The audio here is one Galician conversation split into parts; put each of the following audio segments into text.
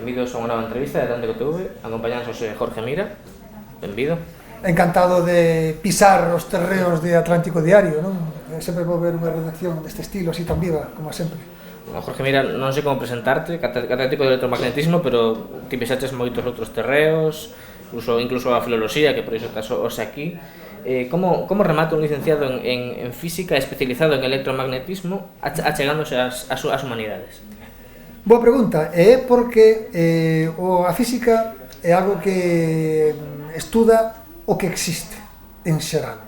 benvidos a unha nova entrevista de Atlántico TV. Acompañanos hoxe Jorge Mira. Benvido. Encantado de pisar os terreos de Atlántico Diario, non? Sempre vou ver unha redacción deste estilo, así tan viva, como sempre. Bueno, Jorge Mira, non sei como presentarte, catedrático de electromagnetismo, pero ti pisaches moitos outros terreos, incluso a filoloxía, que por iso estás hoxe aquí. Como remata un licenciado en física especializado en electromagnetismo achegándose ás humanidades? Boa pregunta, é porque a física é algo que estuda o que existe en xeral.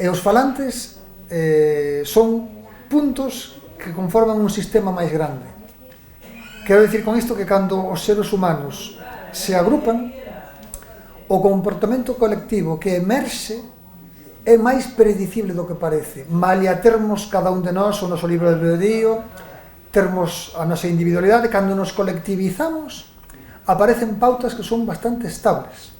E os falantes son puntos que conforman un sistema máis grande. Quero dicir con isto que cando os seres humanos se agrupan, o comportamento colectivo que emerxe é máis predicible do que parece. Malia termos cada un de nós o noso libre albedrío, termos a nosa individualidade, cando nos colectivizamos, aparecen pautas que son bastante estables.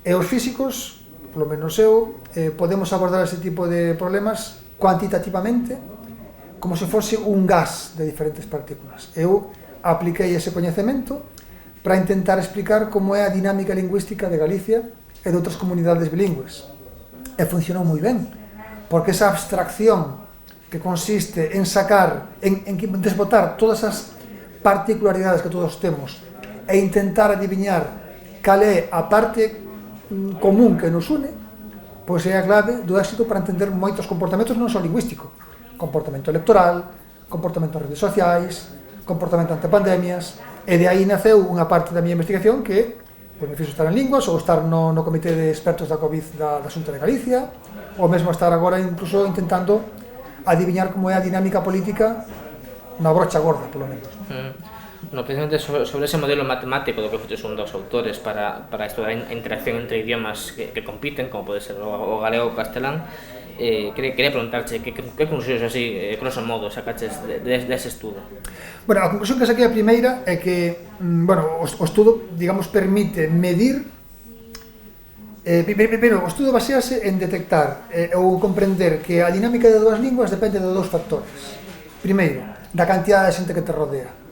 E os físicos, polo menos eu, podemos abordar ese tipo de problemas cuantitativamente, como se fose un gas de diferentes partículas. Eu apliquei ese coñecemento para intentar explicar como é a dinámica lingüística de Galicia e de outras comunidades bilingües. E funcionou moi ben, porque esa abstracción que consiste en sacar, en desbotar todas as particularidades que todos temos e intentar adiviñar cal é a parte común que nos une, pois é a clave do éxito para entender moitos comportamentos non só lingüístico, comportamento electoral, comportamento en redes sociais, comportamento ante pandemias, e de aí naceu unha parte da minha investigación que pois me fixo estar en linguas ou estar no comité de expertos da COVID da Xunta de Galicia, ou mesmo estar agora incluso intentando adiviñar como é a dinámica política na brocha gorda, polo menos. No, precisamente sobre ese modelo matemático do que foches un dos autores para estudar a interacción entre idiomas que compiten, como pode ser o galego ou o castelán, quería preguntarche que conclusións así, grosso modo, sacaches dese estudo? Bueno, a conclusión que saquei a primeira é que, o estudo, digamos, permite medir. Primeiro, o estudo basease en detectar ou comprender que a dinámica de dúas linguas depende de dous factores. Primeiro, da cantidad de xente que te rodea.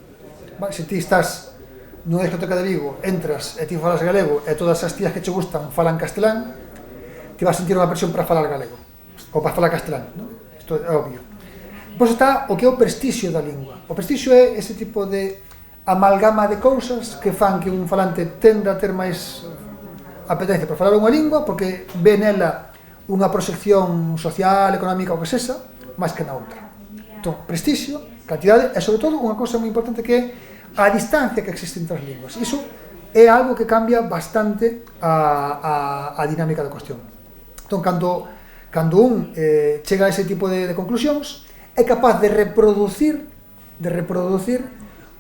Se ti estás nunha discoteca de Vigo, entras e ti falas galego e todas as tías que che gustan falan castelán, ti vas a sentir unha presión para falar galego ou para falar castelán, non? Isto é obvio. Pois está o que é o prestixio da lingua. O prestixio é ese tipo de amalgama de cousas que fan que un falante tenda a ter máis apetencia por falar unha lingua porque ve nela unha proxección social, económica ou que sexa, máis que na outra. Entón, prestixio, cantidade e, sobre todo, unha cousa moi importante que é a distancia que existe entre as linguas. Iso é algo que cambia bastante a dinámica da cuestión. Entón, cando un chega a ese tipo de conclusións, é capaz de reproducir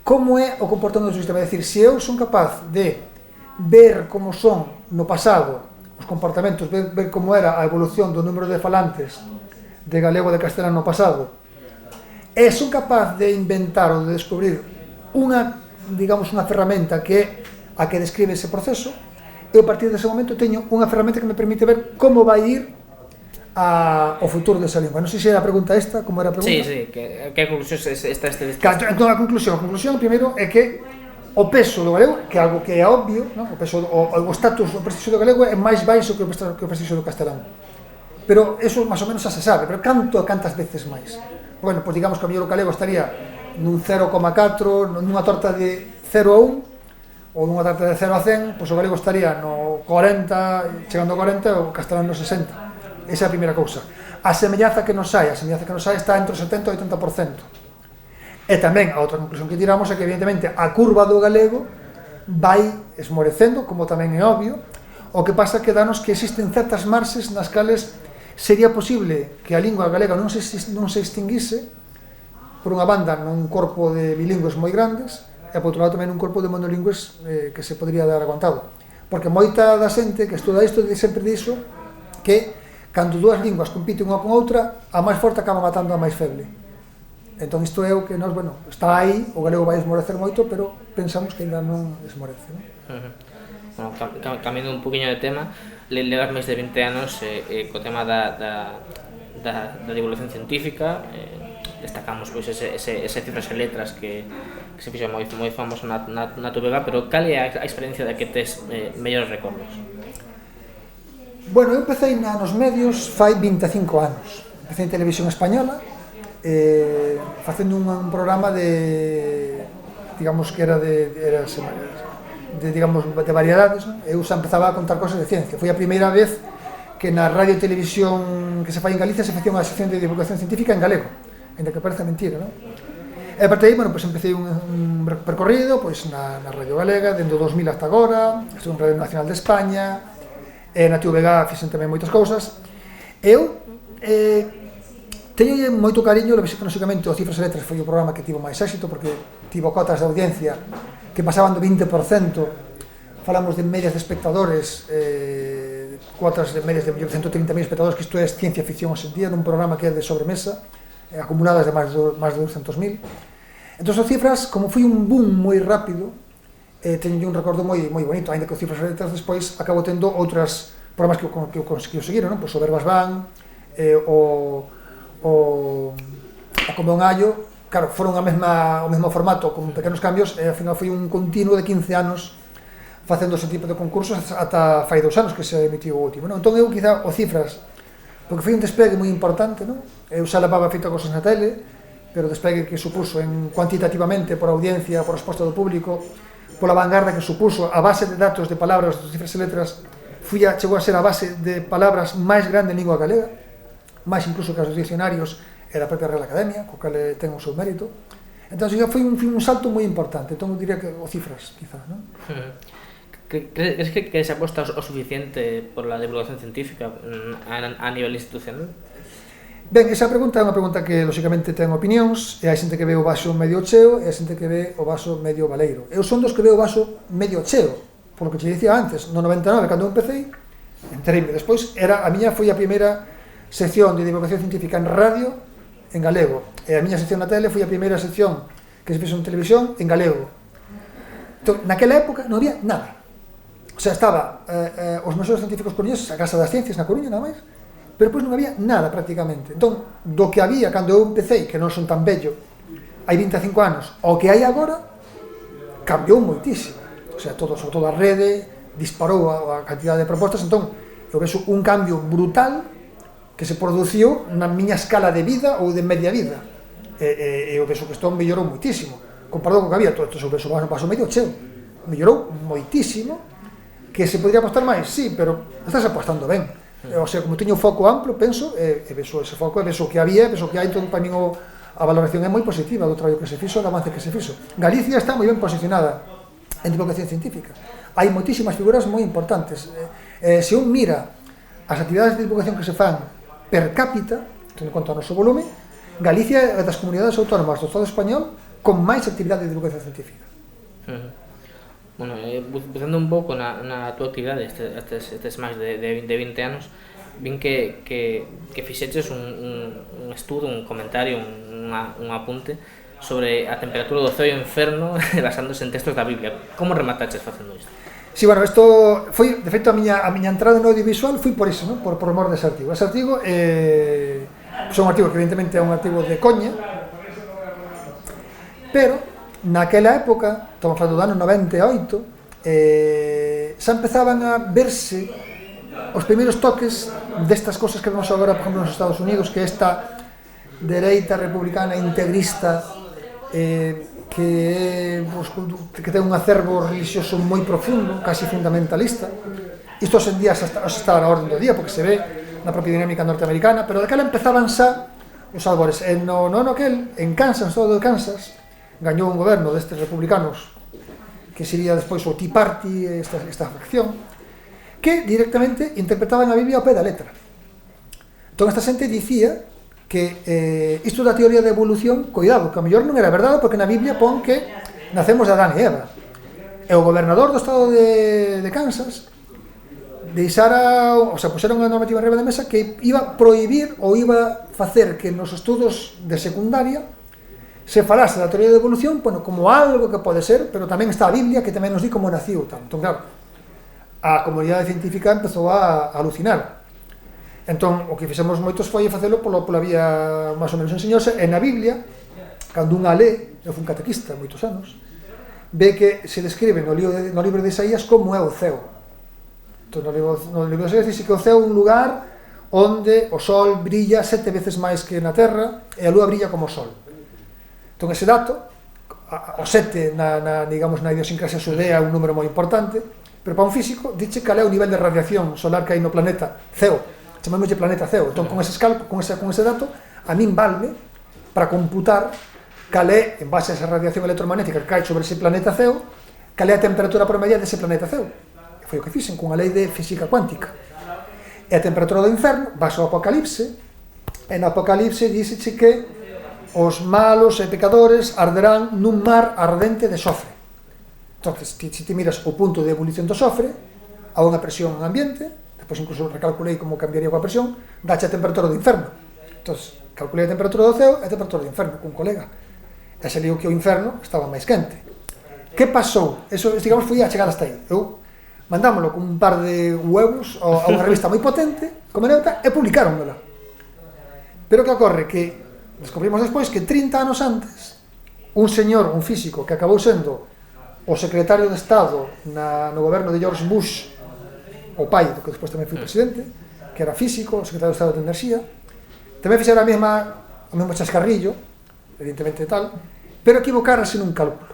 como é o comportamento do sistema. É dicir, se eu son capaz de ver como son no pasado os comportamentos, ver como era a evolución do número de falantes de galego e de castelán no pasado, e son capaz de inventar ou de descubrir unha ferramenta que é a que describe ese proceso, e a partir dese momento teño unha ferramenta que me permite ver como vai ir o futuro desa lingua. Non sei se era a pregunta esta, como era a pregunta? Sí, que conclusións está este? Entón, a conclusión primeiro é que o peso do galego, que é algo que é obvio, non? O peso, o status, o prestixio do galego é máis baixo que o prestixio do castelán. Pero eso máis ou menos xa se sabe, pero cantas veces máis? Bueno, pois digamos que o mellor o galego estaría nun 0,4, nunha torta de 0 a 1, ou nunha torta de 0 a 100, pois o galego estaría no 40, chegando a 40, e o castelán no 60. Esa é a primeira cousa. A semellanza que nos hai está entre o 70 e o 80%. E tamén a outra conclusión que tiramos é que evidentemente a curva do galego vai esmorecendo, como tamén é obvio, o que pasa que danos que existen certas marxes nas cales sería posible que a lingua galega non se extinguise por unha banda nun corpo de bilingües moi grandes e por outro lado tamén un corpo de monolingües que se podría dar aguantado, porque moita da xente que estuda isto sempre diso que cando dúas linguas compiten unha con outra, a máis forte acaba matando a máis feble. Entón isto é o que nos, está aí, o galego vai esmorecer moito, pero pensamos que ainda non esmorece, non? Bueno, cambiando un poquinho de tema, levas máis de 20 anos co tema da divulgación científica, destacamos pois ese Cifras e Letras que se fixo moi famoso na TVG, pero cal é a experiencia da que tes mellores recordos? Bueno, eu empecé nos medios fai 25 anos. Empecé en Televisión Española, facendo un programa de, digamos que era de variedades, non? Eu xa empezaba a contar cosas de ciencia. Foi a primeira vez que na radio e televisión que se fai en Galicia se facía unha sección de divulgación científica en galego, ainda que parece mentira, non? E a partir de aí, bueno, pues empecé un percorrido pues, na Radio Galega, dende o 2000 hasta agora, estuve en Radio Nacional de España, na TVG fixen tamén moitas cousas. Eu teño moito cariño, lógicamente o Cifras e Letras foi o programa que tivo máis éxito, porque tivo cotas de audiencia que pasaban do 20%, falamos de medias de espectadores, cuotas de medias de 130.000 espectadores, que isto é ciencia ficción hoxe en día, nun programa que é de sobremesa, acumuladas de máis de 200.000. Entón, os Cifras, como foi un boom moi rápido, teño un recordo moi bonito, ainda que os Cifras e Letras despois acabo tendo outros programas que eu conseguiu seguir, non? Pois o Verbas Van, o Como un Allo, claro, foron o mesmo formato, con pequenos cambios, e ao final foi un continuo de 15 anos facendo ese tipo de concursos ata fai 2 anos que se emitiu o último, non? Entón eu, quizá, o Cifras, porque foi un despegue moi importante, non? Eu xa levaba feito cosas na tele, pero o despegue que supuso cuantitativamente por audiencia, por resposta do público, pola vanguarda que supuso, a base de datos de palabras dos Cifras e Letras chegou a ser a base de palabras máis grande en lingua galega, máis incluso que os dicionarios e a propia Real Academia, co cal ten o seu mérito. Entón, foi un salto moi importante. Entón, eu diría que o Cifras, quizá, non? Crees que se aposta o suficiente por la divulgación científica a nivel institucional? Ben, esa pregunta é unha pregunta que, lógicamente, ten opinións, e hai xente que ve o vaso medio cheo, e hai xente que ve o vaso medio baleiro. Eu son dos que ve o vaso medio cheo, por lo que te dicía antes, no 99, cando eu empecé, entereime despois, a miña foi a primeira sección de divulgación científica en radio, en galego, e a miña sección na tele foi a primeira sección que se fixo en televisión en galego. Entón, naquela época non había nada. O sea, estaba os museos científicos coruñeses, a Casa das Ciencias na Coruña, nada máis, pero depois non había nada prácticamente. Entón, do que había cando eu empecé, que non son tan bello, hai 25 anos, ao que hai agora, cambiou moitísimo. O sea, sobre todo a rede, disparou a cantidad de propostas. Entón, eu vexo un cambio brutal que se produciu na miña escala de vida ou de media vida. E eu vexo que isto mellorou moitísimo. Comparado co que había, todo isto eu vexo o vaso medio cheo. Mellorou moitísimo. Que se podría apostar máis? Sí, pero estás apostando ben. O sea, como teño un foco amplo, penso, e vexo ese foco, e vexo o que había, vexo o que hai, entón, para min a valoración é moi positiva do traballo que se fixo, do avance que se fixo. Galicia está moi ben posicionada en divulgación científica. Hai moitísimas figuras moi importantes. Se un mira as actividades de divulgación que se fan per cápita, tendo en conta o noso volume, Galicia é das comunidades autónomas do Estado español con máis actividade de divulgación científica. Bueno, buscando un pouco na tua actividade estes máis de 20 anos, vin que fixeches un estudo, un comentario, un apunte sobre a temperatura do ceo e o inferno basándose en textos da Biblia. Como remataches facendo isto? Sí, bueno, isto foi, de feito, a miña entrada no audiovisual foi por iso, non? Por mor dese artigo. Ese artigo é un artigo que evidentemente é un artigo de coña, pero naquela época, estamos falando do ano 98, xa empezaban a verse os primeiros toques destas cosas que vemos agora, por exemplo, nos Estados Unidos, que esta dereita republicana integrista que ten un acervo religioso moi profundo, casi fundamentalista. Isto hoxe en día está na orden do día, porque se ve na propia dinámica norteamericana, pero daquela empezaban xa os albores. No ano aquel, en Kansas, no estado de Kansas, gañou un goberno destes republicanos que sería despois o Tea Party, esta facción, que directamente interpretaban a Biblia ao pé da letra. Entón, esta xente dicía que isto da teoría de evolución, cuidado, que a mellor non era verdade, porque na Biblia pon que nacemos de Adán e Eva. E o gobernador do estado de Kansas puxeron unha normativa en riba da mesa que iba a prohibir ou iba a facer que nos estudos de secundaria se falase da teoría de evolución, bueno, como algo que pode ser, pero tamén está a Biblia que tamén nos di como naciu. Entón, claro, a comunidade científica empezou a alucinar. Entón, o que fixemos moitos foi facelo pola vía máis ou menos enseñosa, e na Biblia, cando unha lé, eu fui un catequista moitos anos, ve que se describe no libro de Isaías como é o ceo. Entón, no libro de Isaías dice que o ceo é un lugar onde o sol brilla 7 veces máis que na Terra e a lúa brilla como o sol. Entón, ese dato, o 7 digamos, na idiosincrasia xudea é un número moi importante, pero para un físico dice cal é o nivel de radiación solar que hai no planeta ceo, chamémoslle planeta ceo. Entón, con ese dato, a min valme para computar cal é, en base a esa radiación electromagnética que cae sobre ese planeta ceo, cal é a temperatura promedia dese planeta ceo. E foi o que fixen cunha lei de física cuántica. E a temperatura do inferno, vas ao Apocalipse, e no Apocalipse díxeche que os malos e pecadores arderán nun mar ardente de sofre. Entón, se ti miras o punto de ebulición do sofre, a unha presión ambiente, depois incluso recalculei como cambiaría coa presión, dache a temperatura do inferno. Entón, calculei a temperatura do ceo e a temperatura do inferno cun colega. E saliu que o inferno estaba máis quente. Que pasou? Eso, digamos, foi a chegar hasta aí. Eu mandámoslo con un par de huevos a unha revista moi potente, como neuta, e publicáronmela. Pero que ocorre? Que descubrimos despois que 30 anos antes, un señor, un físico, que acabou sendo o secretario de Estado no goberno de George Bush, o pai do que despois tamén foi presidente, que era físico, o secretario de Estado de Enerxía, tamén fixera o mesmo chascarrillo, evidentemente tal, pero equivocárase nun cálculo.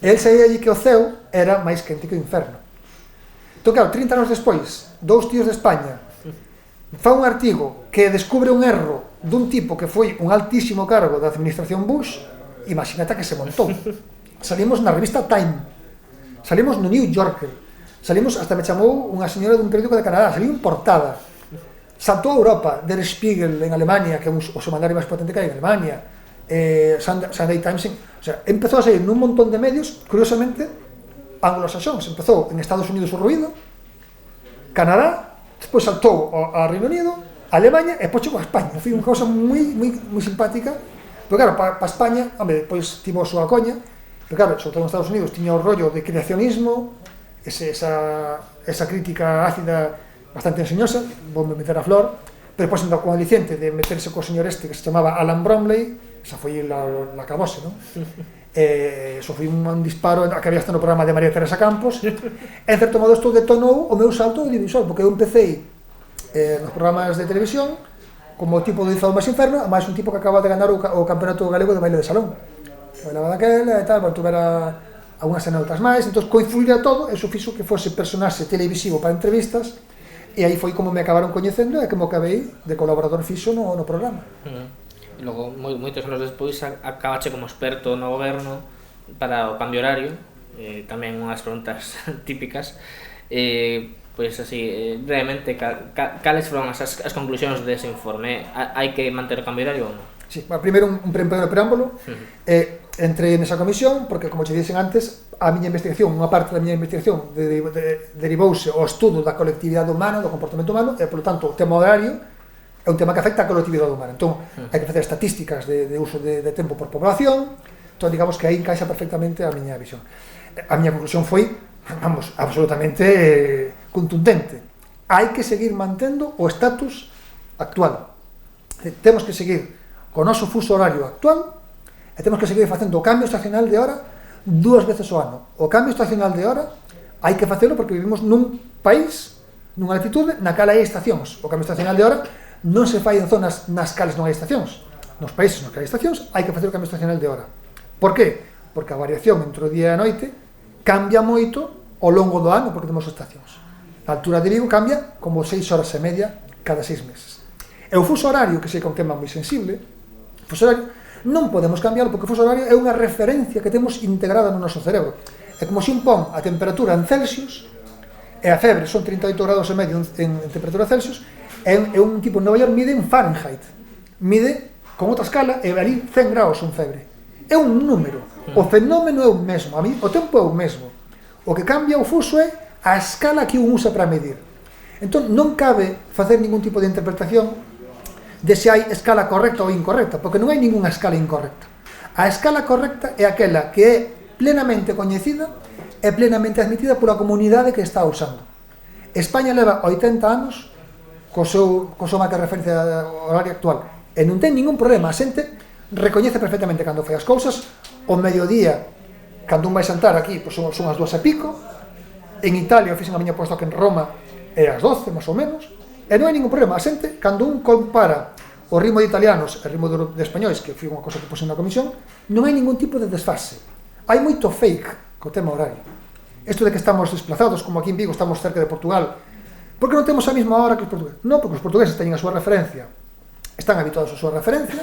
E el saía allí que o ceo era máis quente que o inferno. Entón, claro, 30 anos despois, 2 tíos de España fa un artigo que descubre un erro dun tipo que foi un altísimo cargo da administración Bush, imagínate que se montou. Salimos na revista Time, salimos no New Yorker, salimos, hasta me chamou unha señora dun periódico de Canadá, salimos en portada, saltou a Europa, Der Spiegel en Alemania, que é o semanario máis potente que hai en Alemania, Sunday Times, o sea, empezou a salir nun montón de medios, curiosamente, anglosaxóns. Empezou en Estados Unidos o ruido, Canadá, despois saltou a Reino Unido, Alemania, e depois chegou a España. Foi unha cousa moi simpática, pero claro, para España, hombre, depois tivo a súa coña, pero claro, sobre todo en Estados Unidos, tiña o rollo de creacionismo, esa crítica ácida bastante enseñosa, voume meter a flor, pero depois andou con a aliciente de meterse co señor este que se chamaba Alan Bromley, esa foi la acabose, non? Eso foi un disparo que había hasta no programa de María Teresa Campos, e en certo modo isto detonou o meu salto audiovisual, porque eu empecé nos programas de televisión como tipo do Izado máis inferno, a máis un tipo que acaba de ganar o campeonato galego de baile de salón, que bailaba daquela e tal, para tuver algunhas anécdotas máis, entón coinfluía todo, eso fixo que fose personaxe televisivo para entrevistas, e aí foi como me acabaron coñecendo e como acabei de colaborador fixo no programa. E logo, moitos anos despois, acabache como experto no goberno para o cambio horario, tamén unhas preguntas típicas, pois así, brevemente, cales foron as conclusións dese informe? Hai que manter o cambio horario ou non? Sí, primeiro un pequeno preámbulo, entrei nesa comisión, porque, como che dixen antes, a miña investigación, unha parte da miña investigación derivouse ao estudo da colectividade humana, do comportamento humano, e, polo tanto, o tema horario é un tema que afecta a colectividade humana. Entón, hai que facer estatísticas de uso de tempo por población, entón, digamos que aí encaixa perfectamente a miña visión. A miña conclusión foi, absolutamente contundente. Hai que seguir mantendo o estatus actual. Temos que seguir co noso fuso horario actual e temos que seguir facendo o cambio estacional de hora 2 veces ao ano. O cambio estacional de hora hai que facelo porque vivimos nun país, nunha latitude, na cal hai estacións. O cambio estacional de hora non se fai en zonas nas cales non hai estacións. Nos países nos que hai estacións hai que facer o cambio estacional de hora. Por qué? Porque a variación entre o día e a noite cambia moito ao longo do ano porque temos estacións. A altura de Vigo cambia como 6 horas e media cada 6 meses. E o fuso horario, que sei que é un tema moi sensible, o fuso horario non podemos cambiarlo porque o fuso horario é unha referencia que temos integrada no noso cerebro. É como se un pon a temperatura en Celsius e a febre son 38 grados e medio en temperatura Celsius, é un tipo en Nova York mide en Fahrenheit, mide con outra escala e ali 100 graus son febre. É un número, o fenómeno é o mesmo, o tempo é o mesmo. O que cambia o fuso é a escala que un usa para medir. Entón non cabe facer ningún tipo de interpretación de se hai escala correcta ou incorrecta, porque non hai ninguna escala incorrecta. A escala correcta é aquela que é plenamente coñecida e plenamente admitida pola comunidade que está usando. España leva 80 anos co seu marca de referencia horaria actual. E non ten ningún problema, a xente recoñece perfectamente cando fai as cousas. O mediodía, cando un vai sentar aquí, pois son as 2:00. En Italia, eu fixen a miña posta que en Roma é as 12, máis ou menos, e non hai ningún problema. A xente, cando un compara o ritmo de italianos e o ritmo de españois, que foi unha cosa que puse na comisión, non hai ningún tipo de desfase. Hai moito fake co tema horario. Isto de que estamos desplazados, como aquí en Vigo estamos cerca de Portugal, porque non temos a mesma hora que os portugueses? Non, porque os portugueses teñen a súa referencia, están habituados a súa referencia.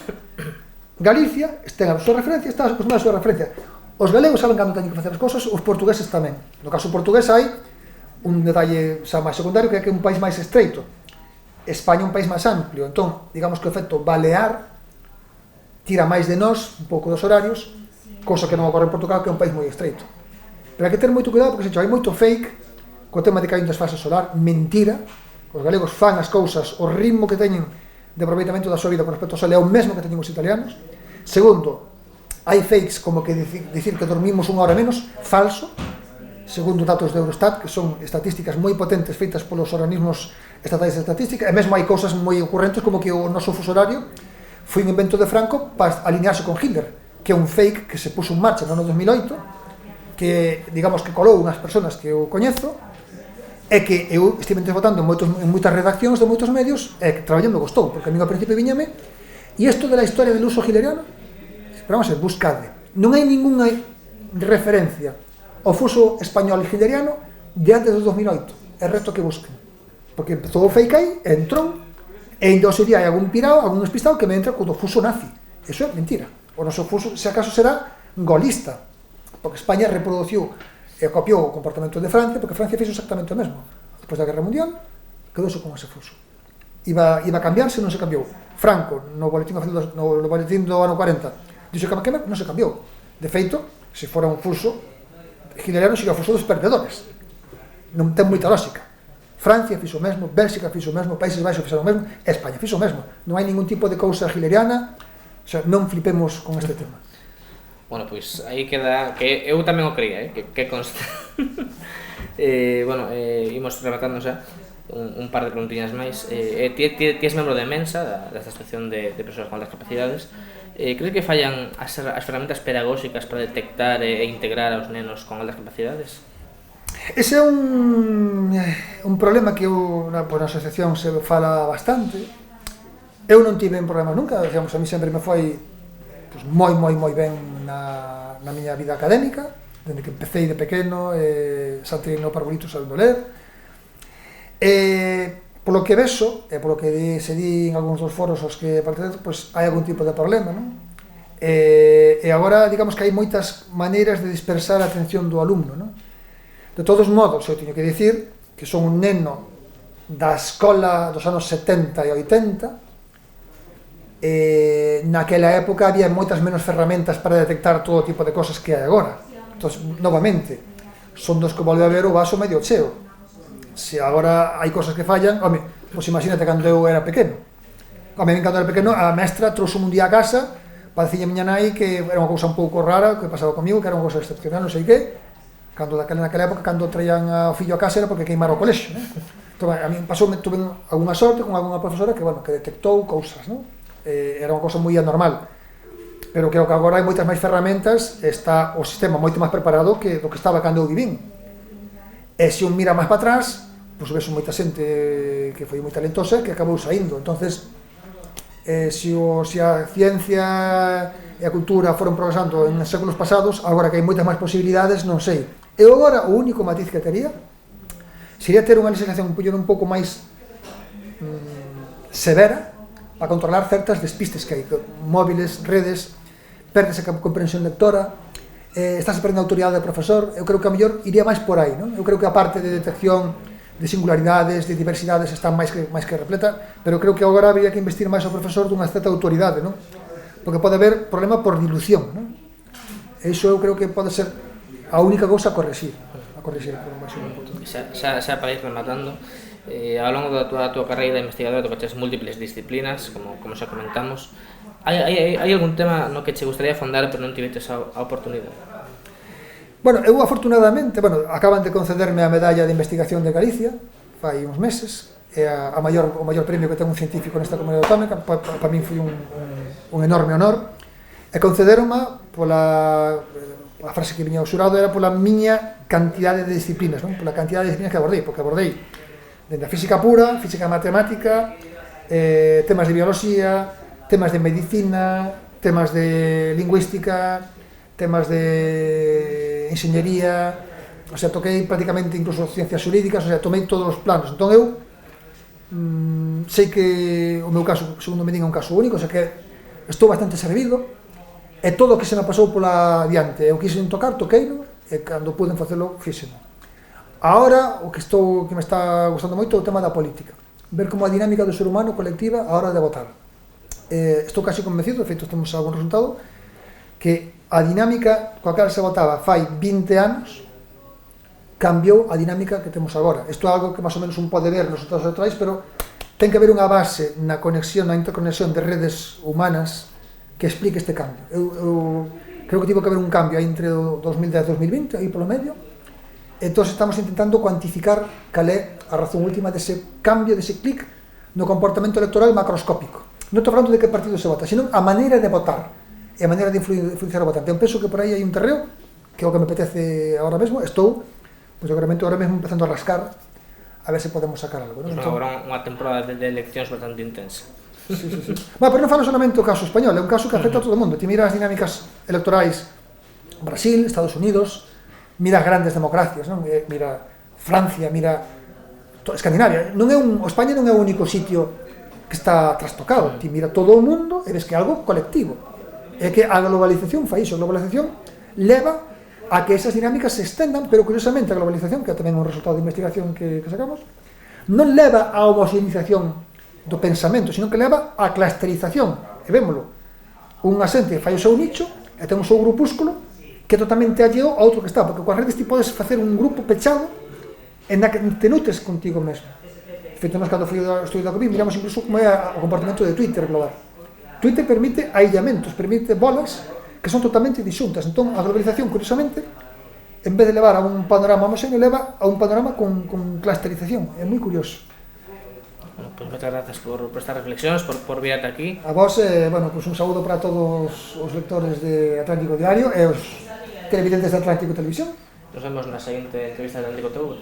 Galicia ten a súa referencia, está acostumado a súa referencia. Os galegos saben cando teñen que facer as cousas, os portugueses tamén. No caso portugués hai un detalle xa máis secundario, que é un país máis estreito. España é un país máis amplio, entón, digamos que o efecto balear tira máis de nós, un pouco dos horarios, cousa que non ocorre en Portugal, que é un país moi estreito. Pero hai que ter moito cuidado, porque hai moito fake co tema de que hai un desfase solar, mentira. Os galegos fan as cousas, o ritmo que teñen de aproveitamento da súa vida con respecto ao sol é o mesmo que teñen os italianos. Segundo, hai fakes como que dicir que dormimos unha hora menos, falso, segundo datos de Eurostat, que son estatísticas moi potentes feitas polos organismos estatais de estatística, e mesmo hai cousas moi ocurrentes como que o noso fuso horario foi un invento de Franco para alinearse con Hitler, que é un fake que se puso en marcha no ano 2008, que, digamos, que colou unhas persoas que eu coñezo, e que eu estive votando en moitas redaccións de moitos medios, e que traballando gostou, porque a mí ao principio viñame, e isto de la historia del uso hitleriano, pero vamos a ver, buscade, non hai ningunha referencia ao fuso español hitleriano de antes do 2008, é resto que busquen, porque empezou o fake aí, entrou, e ainda hoxe día hai algún pirao, algún despistado que me entra co do fuso nazi. Eso é mentira. O noso fuso, se acaso, será golista, porque España reproduciu e copiou o comportamento de Francia, porque Francia fixo exactamente o mesmo. Despois da Guerra Mundial, quedouse con ese fuso. Iba a cambiarse, non se cambiou. Franco, no boletín do ano 40, dixo que non se cambiou. De feito, se fora un fuso hitleriano, sería o fuso dos perdedores. Non ten moita lógica. Francia fixo o mesmo, Bélxica fixo o mesmo, Países Baixos fixo o mesmo, España fixo o mesmo. Non hai ningún tipo de cousa hitleriana, o sea, non flipemos con este tema. Bueno, pois aí queda, que eu tamén o creía, que consta. Bueno, imos rematando xa un par de preguntiñas máis. Ti és membro de Mensa, desta asociación de persoas con altas capacidades. Crees que fallan as ferramentas pedagóxicas para detectar e integrar aos nenos con altas capacidades? Ese é un problema que eu na asociación se fala bastante. Eu non tive un problema nunca, digamos, a mí sempre me foi moi ben na miña vida académica, dende que empecé de pequeno, saltei no parvulito sabendo ler. Polo que vexo, e polo que se di en algúns dos foros aos que pertenzo, pois hai algún tipo de problema, non? E agora, digamos que hai moitas maneiras de dispersar a atención do alumno, non? De todos modos, eu teño que dicir que son un neno da escola dos anos 70 e 80, naquela época había moitas menos ferramentas para detectar todo tipo de cosas que hai agora. Entón, novamente, son dos que volve a ver o vaso medio cheo. Se agora hai cosas que fallan, home, pois imagínate cando eu era pequeno. Home, cando era pequeno, a mestra trouxe un día a casa para dicirlle a miña nai que era unha cousa un pouco rara que pasaba comigo, que era unha cousa excepcional, non sei que. Cando naquela época, cando traían ao fillo a casa, era porque queimara o colexo, né? Entón, a mí tuve alguna sorte con alguna profesora que, bueno, que detectou cousas, non? Era unha cousa moi anormal, pero creo que agora hai moitas máis ferramentas, está o sistema moito máis preparado que do que estaba cando eu vivín. E se un mira máis para atrás, pois ves moita xente que foi moi talentosa que acabou saindo. Entonces, se a ciencia e a cultura foron progresando en séculos pasados, agora que hai moitas máis posibilidades, non sei. E agora, o único matiz que tería sería ter unha legislación un pouco máis severa para controlar certas despistes que hai, móviles, redes, perdes a comprensión lectora, estás perdendo a autoridade do profesor. Eu creo que a mellor iría máis por aí, non? Eu creo que a parte de detección de singularidades, de diversidades está máis que repleta, pero creo que agora habría que investir máis ao profesor dunha certa autoridade, non? Porque pode haber problema por dilución, non? E iso eu creo que pode ser a única cousa a correxir por un máximo punto. Xa para ir rematando, ao longo da tua carreira de investigador tocaches múltiples disciplinas, como xa comentamos. Hai algún tema no que che gustaría fondar pero non tiveches a oportunidade? Bueno, eu afortunadamente, acaban de concederme a medalla de investigación de Galicia, fai uns meses, é o maior premio que ten un científico nesta comunidade autónoma, para min foi un enorme honor, e concederonme pola, a frase que viña ao xurado era pola miña cantidade de disciplinas, non? Pola cantidade de disciplinas que abordei, porque abordei dende a física pura, física matemática, temas de bioloxía, temas de medicina, temas de lingüística, temas de enxeñería, o sea, toquei prácticamente incluso ciencias xurídicas, o sea, tomei todos os planos. Entón eu sei que o meu caso, segundo me din, é un caso único, o sea que estou bastante servido, e todo o que se me pasou pola diante, eu quixen tocar, toqueino, e cando puden facelo, fíxeno. Agora, o que me está gustando moito é o tema da política, ver como a dinámica do ser humano colectiva a hora de votar. Estou casi convencido, de feito temos algún resultado, que a dinámica coa cal se votaba fai 20 anos cambiou a dinámica que temos agora. Isto é algo que máis ou menos un pode ver nos resultados electorais, pero ten que haber unha base na conexión, na interconexión de redes humanas que explique este cambio. Eu creo que tivo que haber un cambio aí entre o 2010 e 2020, aí polo medio. Entón estamos intentando cuantificar cal é a razón última dese cambio, dese clic no comportamento electoral macroscópico. Non estou falando de que partido se vota, sino a maneira de votar e a maneira de influenciar o votante. Eu penso que por aí hai un terreo, que é o que me apetece agora mesmo. Estou, pois seguramente agora mesmo empezando a rascar a ver se podemos sacar algo, non? Entón, agora unha temporada de eleccións bastante intensa. Sí. Bueno, pero non falo solamente o caso español, é un caso que afecta a todo o mundo. Ti miras as dinámicas electorais Brasil, Estados Unidos, mira as grandes democracias, non? Mira Francia, mira Escandinavia. O España non é o único sitio que está trastocado. Ti mira todo o mundo e ves que é algo colectivo. É que a globalización fai iso. A globalización leva a que esas dinámicas se estendan, pero curiosamente a globalización, que é tamén un resultado de investigación que sacamos, non leva a homogeneización do pensamento, sino que leva a clusterización. E vémolo, unha xente fai o seu nicho e ten o seu grupúsculo que é totalmente alleo a outro que está, porque coas redes ti podes facer un grupo pechado en na que te nutres contigo mesmo. Feito, nós cando foi o estudio da COVID miramos incluso como é o comportamento de Twitter global. Twitter permite aillamentos, permite bolas que son totalmente disxuntas. Entón, a globalización, curiosamente, en vez de levar a un panorama homoxéneo, leva a un panorama con clusterización. É moi curioso. Bueno, pues moitas grazas por estas reflexións, por vir ata aquí. A vos, bueno, pues un saúdo para todos os lectores de Atlántico Diario e os televidentes de Atlántico Televisión. Nos vemos na seguinte entrevista de Atlántico TV.